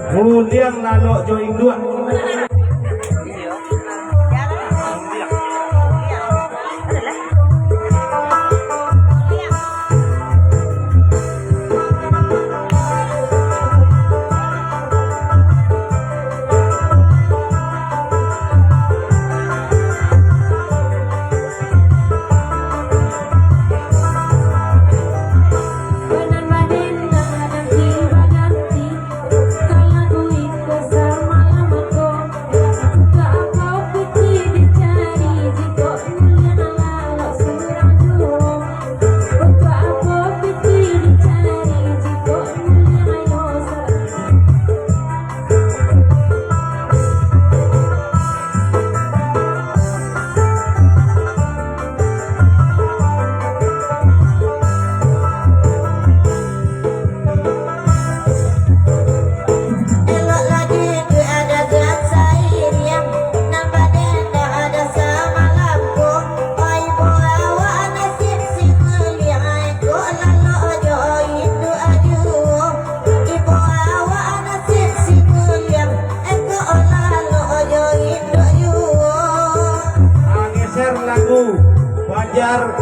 Kemudian lalu join dua.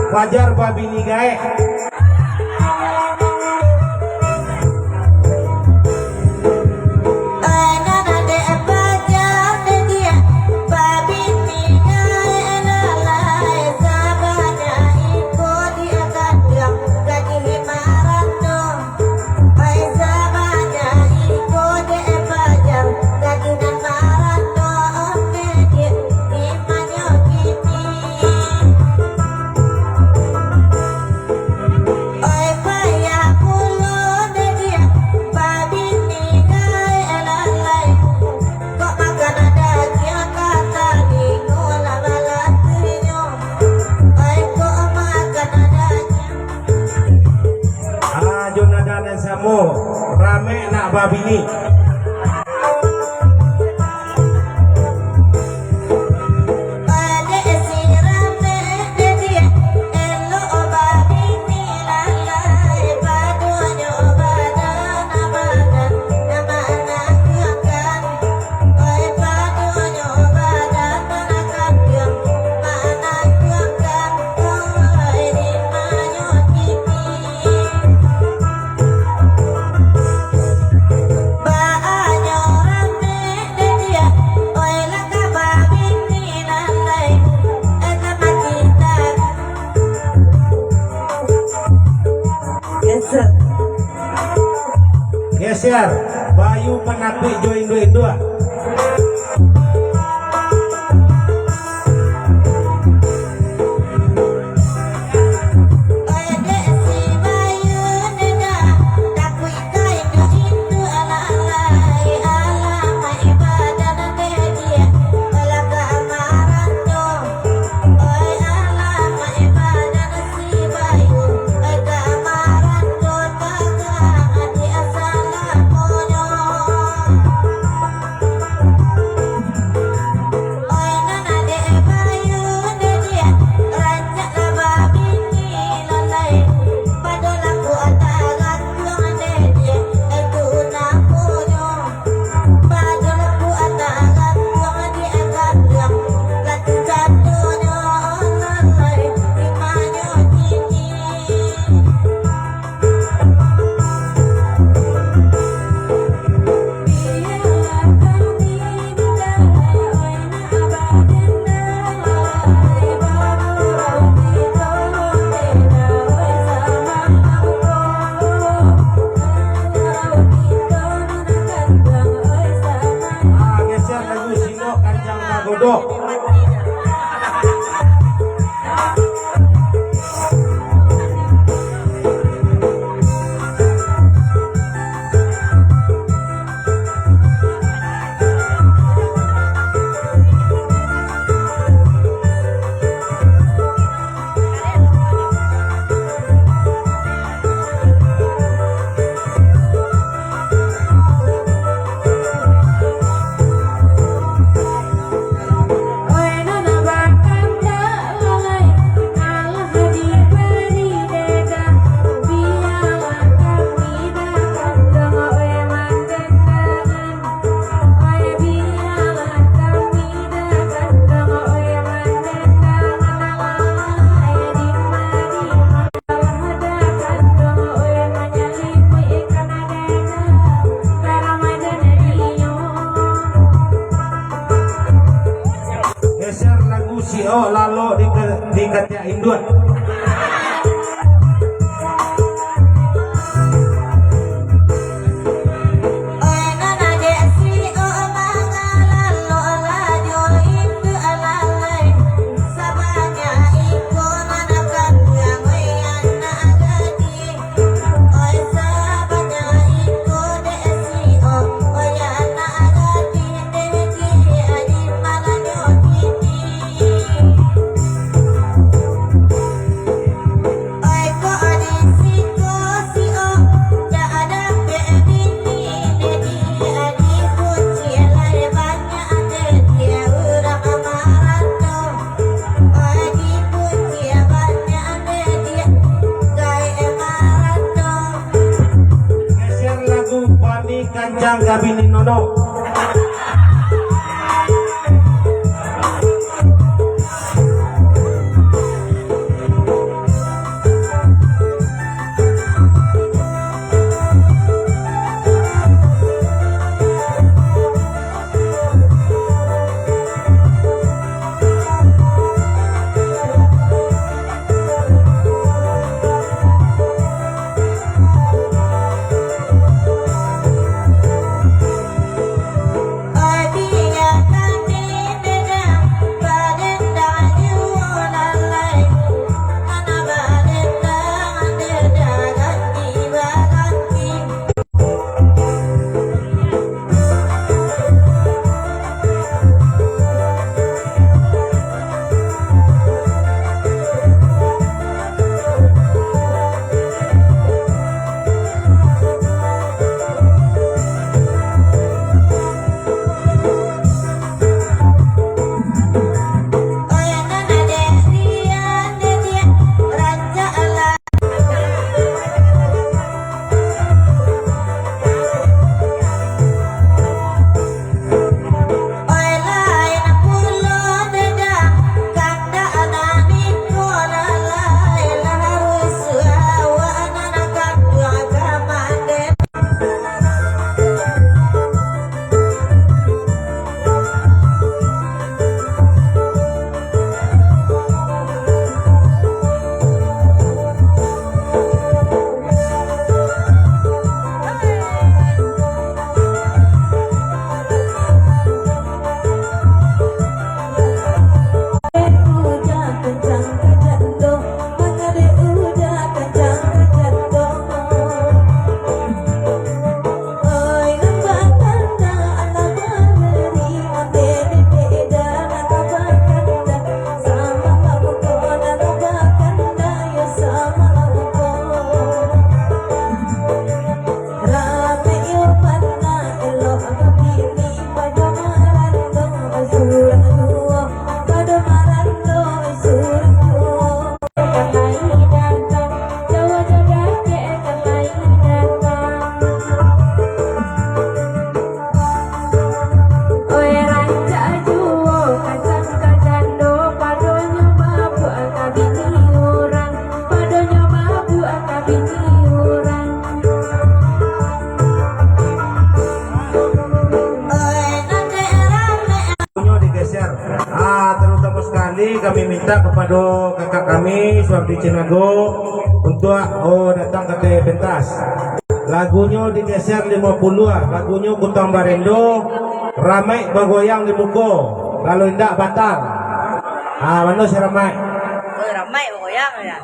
Fajar Babini Gae. Rame nak babini. Geser Bayu Penakti join dua. Godok. oh lalu di kaca indut. Kanjang Kabini Nono. Kami minta kepada kakak kami Suardi Cinago untuk datang ke pentas. Lagunya digeser 50, lagunya Kutang Barendo, ramai bergoyang di muka, kalau tidak batal. Mana si ramai? Oh, ramai bergoyang ya.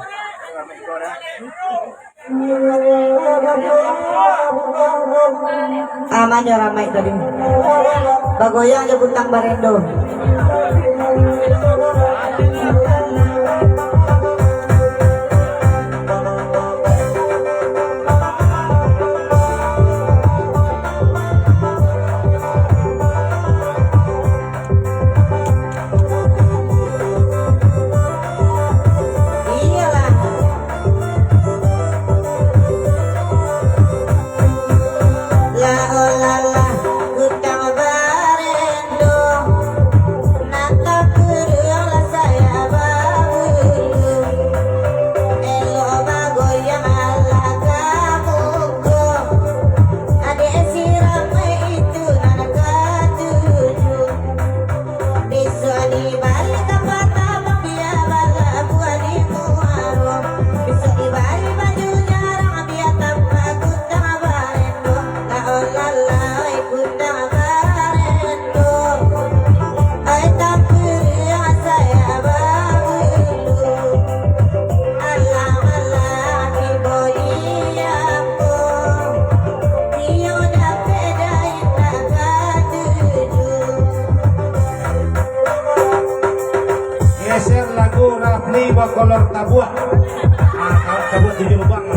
Amannya ramai tadi. Bergoyang di Kutang Barendo. Saya Bakolor Tabua. Kalau Tabua 7 lubang.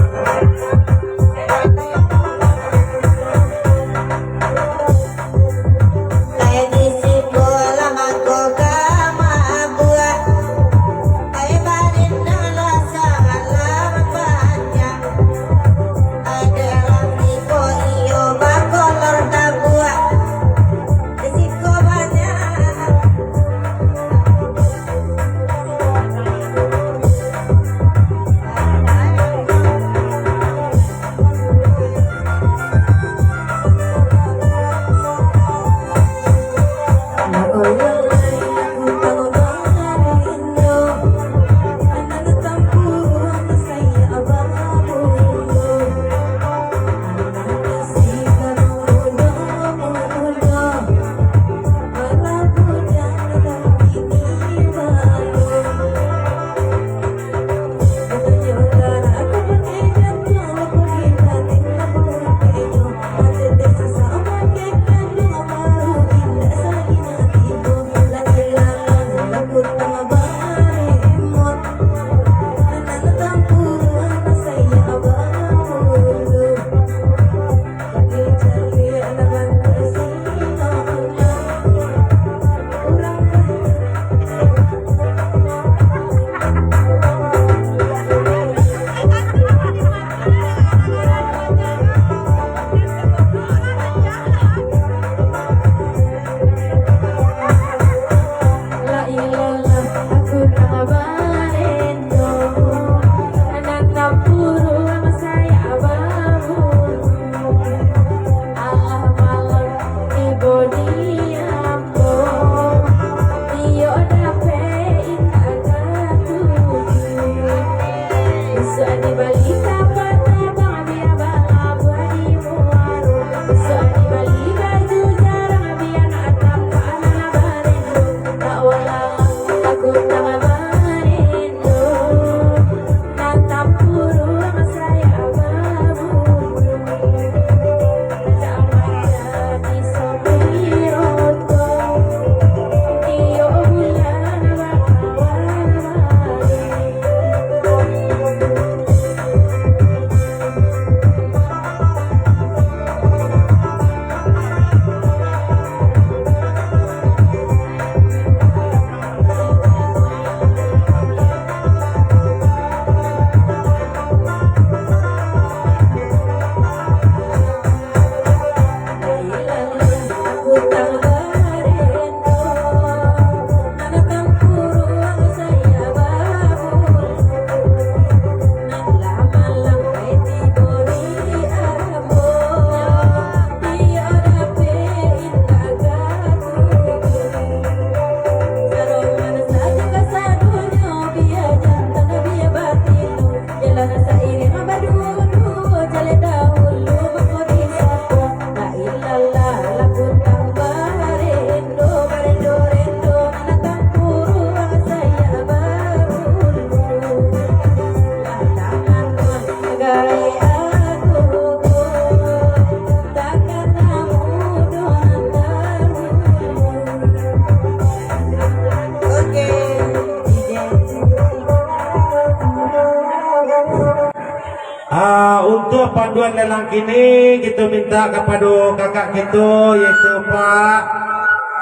Untuk panduan lelang kini kita minta kepada kakak kita yaitu Pak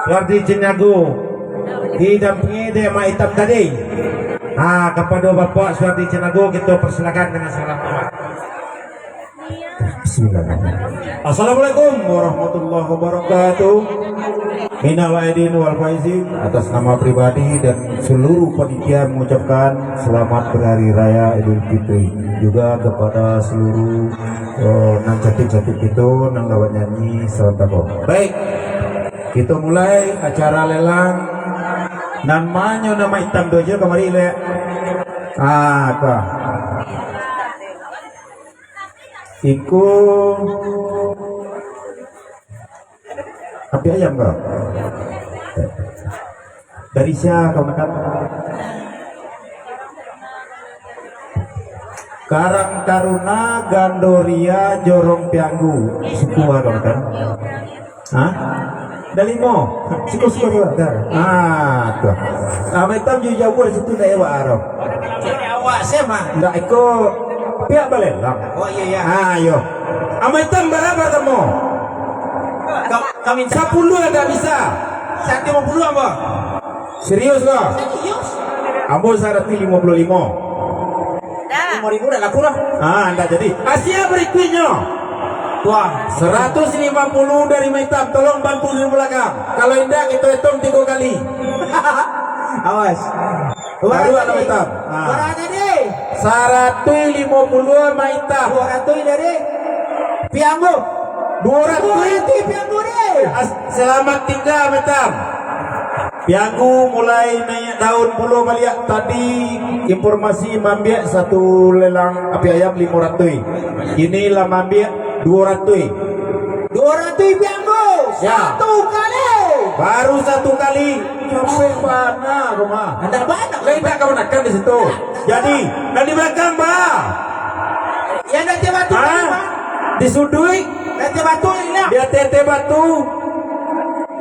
Suwardi Cinago didampingi dia Mak Itam tadi. Kepada Bapak Suwardi Cinago kita persilakan dengan salam hormat. Bismillahirrahmanirrahim. Assalamualaikum warahmatullahi wabarakatuh. Minal aidin wal faizin, atas nama pribadi dan seluruh panitia mengucapkan selamat berhari raya Idul Fitri juga kepada seluruh nan cantik-cantik itu nang lawan nyanyi sawatako. Baik, kita mulai acara lelang namanya nama hitam dojo kemari le. Apa? Iku api ayam kau? Dari siapa kau makan? Karang Taruna Gandoria Jorong Pianggu suku kau makan? Hah? Dah 5. Siku-siku juga. Tuh. Mai tam ju jauh di situ dah awak arah. Ini awak saya mah. Ndak ikut pihak balelang. Oh iya ya. Ayo. Amai tam berapa kamu? Kami 10 ada bisa. 150 apa? Serius kau? Serius? Ambo syarat 55. 5.000 dah laku lah. Ndak jadi. Asia berikutnya. Wah, 150 dari Maitam, tolong bantu di belakang. Kalau indah kita hitung 3 kali. awas. Baru ada Maitam. Berapa deh? 150 Maitam. 200 dari Pianggo. 200 Pianggo deh. Selamat tinggal Maitam. Pianggu mulai naik daun puluh balik tadi informasi mambiak satu lelang api ayam 500. Inilah mambiak 200. 200 Pianggo. Ya. Satu kali. Baru 1 kali. Sampai mana kau mah? Anda banyak. Lain tak kau menekan di situ. Jadi dan di belakang bah. Ya nanti batu tadi, Pak. Disudui Nanti batu ini lah. dia tete batu.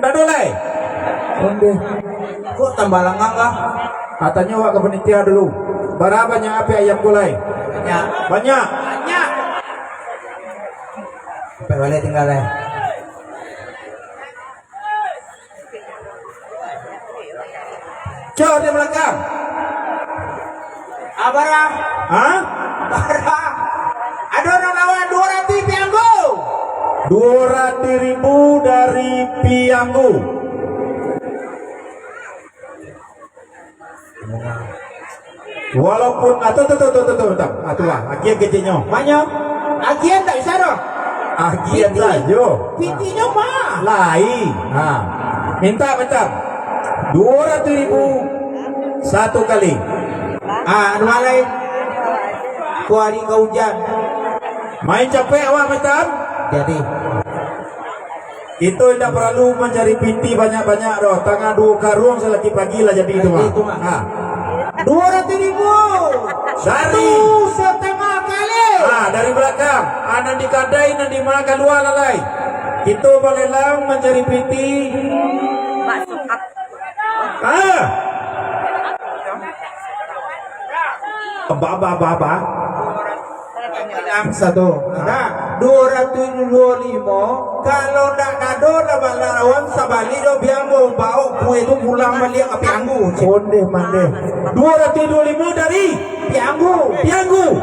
Dah dolai. Kok tambah langgang kah? Katanya wak ke penitia dulu. Berapa banyak api ayam gulai? Ya. Banyak. Banyak. Sampai balik tinggal ya. Coba di belakang. Abara. Hah? Abara. Ada orang lawan 200 Pianggo. 200.000 dari Pianggu. Walaupun tuh, atulah, agian kecilnya. Banyak. Agian tak bisa dong. Agian saja. Pintinya mah. Lain. Minta. 200.000 1 kali. Anu malai. Kuari kau hujan. Main capek awak Maitam? Jadi. Itu tidak perlu mencari pinti banyak-banyak doh. Tengah 2 karung selagi pagi lah jadi itu mah. Itu mah. 200.000. Dari Setengah kali. dari belakang. Anak dikadai nanti mana keluar lalai. Itu balelang mencari pinti. Baba. Satu. Nah, 225. Kalau nak kado dah balawan sabali do biambo bau kue itu pulang balik ke Pianggu. Onde mande. 225 dari Pianggu. Pianggu.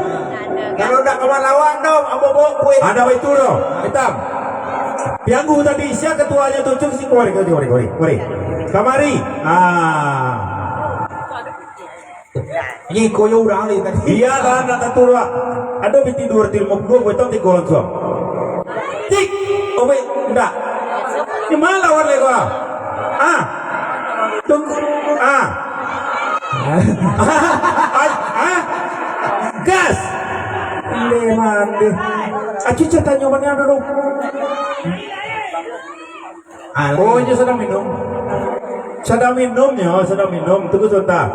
Kalau nak kawan lawan dong, ambo bawa kue. Ada itu loh. Hitam. Pianggu tadi siapa ketuanya tunjuk si kori. Kamari. Ini koyo orang ni tadi. Iya lah nak tahu lah. Ada binti 250 gue tahu 3 orang suam. Tik. Oke, enggak. Di mana lawan lego? Tunggu. Gas. Leman deh. Aci tanya mana dulu. Oh, ini sedang minum. Sedang minum. Tunggu sebentar.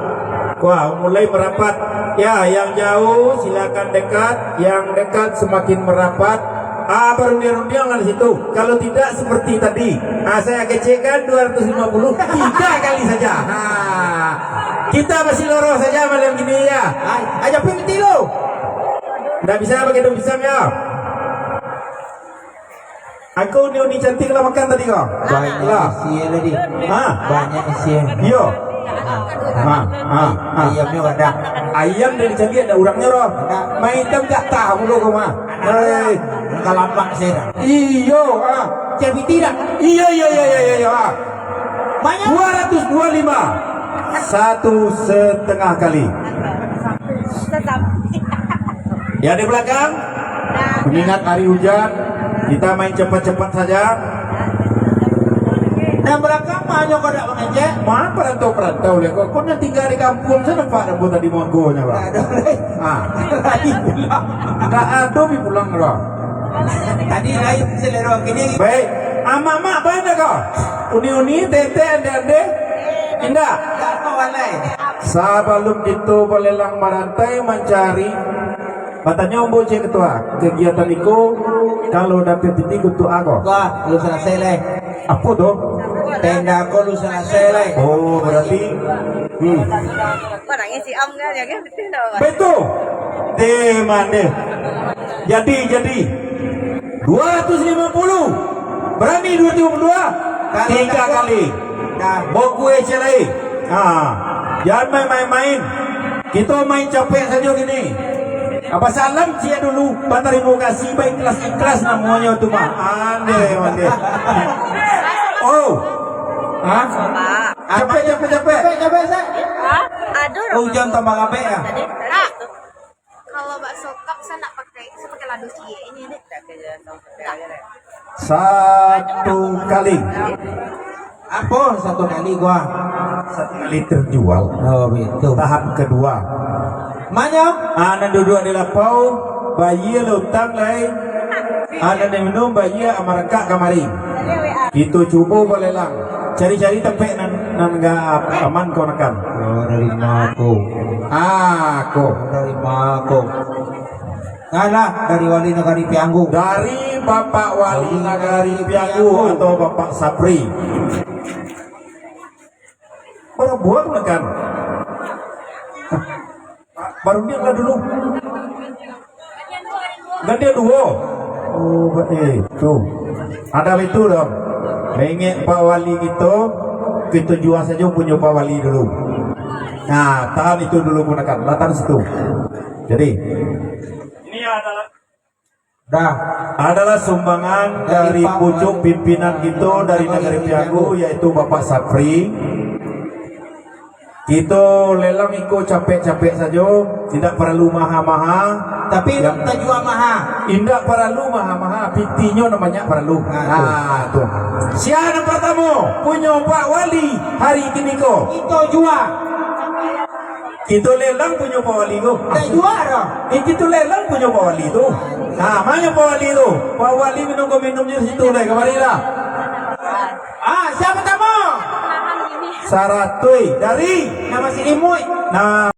Wah, mulai merapat. Ya, yang jauh silakan dekat, yang dekat semakin merapat. Berundiang-undiang lah di situ. Kalau tidak seperti tadi. Saya kecilkan 250 3 kali saja. Kita masih loro saja malam gini ya. Aja pinti lo. Nggak bisa pakai daun pisang ya. Aku ni cantik lah makan tadi kau. Banyak isian tadi. Banyak isian. Yo. Ayamnya ada. Ayam dari cantik ada urangnya roh. Main tam tak tahu lo kau mah. Kalapak saya. Iyo. Jadi tidak. Iya. Banyak. 225. 1,5 kali. Ya di belakang. Mengingat hari hujan, kita main cepat-cepat saja. Dan belakang banyak kau tak mengejek. Mana perantau lihat kau nak tinggal di kampung sana pak dan tadi monggonya pak. Tak ada pulang loh. Tadi lain selera kini. Baik, mak mana kau? Uni tete ande. Indah. Tak kawan lain. Sebelum itu belelang merantai mencari. Katanya Om Boce ketua kegiatan itu kalau dapat titik untuk aku. Wah, belum selesai leh. Apa tuh? Tenda aku lu selesai lah. Oh, berarti Barangnya si Om kan ya kan betul dong. betul. Mana? Jadi 250. Berani 252? Tiga kali. Nah, Bawa gue celai. Jangan main-main. Kita main capek saja gini. Apa salam cia dulu, terima kasih baik ikhlas namanya tu mah. Ande. Oh. Hah? Capek. capek saya. Aduh. Hujan tambah capek ya. Kalau bakso kap saya nak pakai lado cie ini deh. Satu kali. Apa satu kali gua? Satu kali terjual. Oh begitu. Tahap kedua. Mana? Anak duduk di lapau, bayi lutang lain. Anak minum bayi amaraka kamari. Itu cuba boleh lang. Cari-cari tempat nan gak aman kau nakan. Oh dari aku. Aku Dari aku. Ngalah dari wali negari Pianggu. dari Bapak Wali Nagari Piagu atau Bapak Sapri. Baru buat nakan. Baru dia lah dulu. Ganti dua. Oh, itu. Ada itu dong. Mengek Pak Wali kita jual saja punya Pak Wali dulu. Nah, tahan itu dulu gunakan. Latar situ. Jadi, ini adalah sumbangan dari pucuk pimpinan kita dari Nagari Piagu yaitu Bapak Sapri. Kita lelang ikut capek-capek saja, tidak perlu maha-maha. Tapi yang kita jual mahal. tidak perlu maha-maha, pintinya namanya perlu. Nah, tuh. Siapa pertama punya Pak Wali hari ini kok? Kita jual. Kita lelang punya Pak Wali kok. Kita jual dong. Kita lelang punya Pak Wali tu. Nah, mana Pak Wali tu? Pak Wali minumnya situ lah, kemarilah. Siapa tamu? Saratui dari Nama si Imui. nah